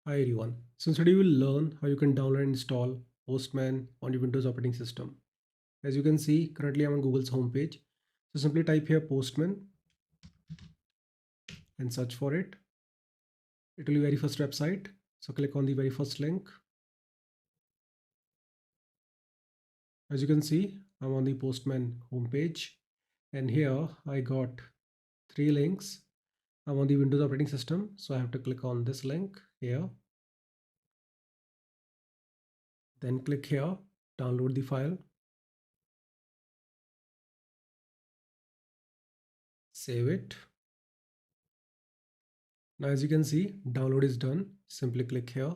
Hi everyone. So today we'll learn how you can download and install Postman on your Windows operating system. As you can see, currently I'm on Google's homepage. So simply type here Postman and search for it. It will be very first website. So click on the very first link. As you can see, I'm on the Postman homepage, and here I got three links. I'm on the Windows operating system, so I have to click on this link here. Then click here, download the file, save it. Now as you can see, download is done. Simply click here.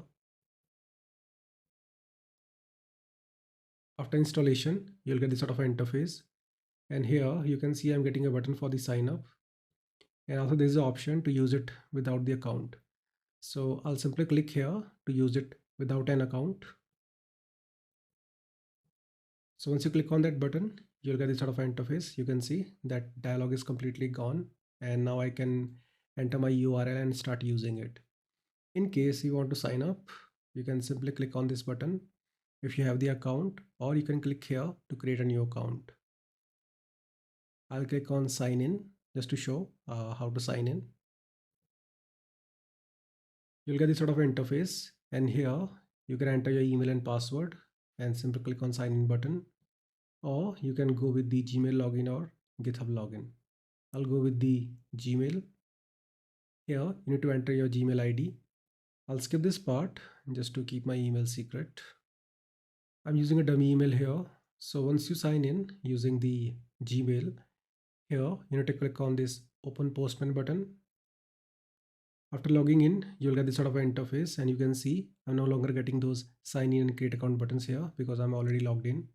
After installation, you'll get this sort of interface. And here you can see I'm getting a button for the sign up. And also there's an option to use it without the account. So I'll simply click here to use it without an account. So once you click on that button, you'll get this sort of interface. You can see that dialog is completely gone. And now I can enter my URL and start using it. In case you want to sign up, you can simply click on this button if you have the account, or you can click here to create a new account. I'll click on sign in just to show how to sign in. You'll get this sort of interface, and here you can enter your email and password and simply click on sign in button, or you can go with the Gmail login or GitHub login. I'll go with the Gmail. Here you need to enter your Gmail ID. I'll skip this part just to keep my email secret. I'm using a dummy email here. So once you sign in using the Gmail, here you need to click on this open Postman button. After logging in, you'll get this sort of interface, and you can see I'm no longer getting those sign in and create account buttons here because I'm already logged in.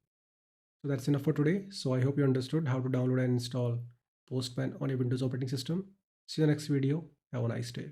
So that's enough for today. So I hope you understood how to download and install Postman on your Windows operating system. See you in the next video. Have a nice day.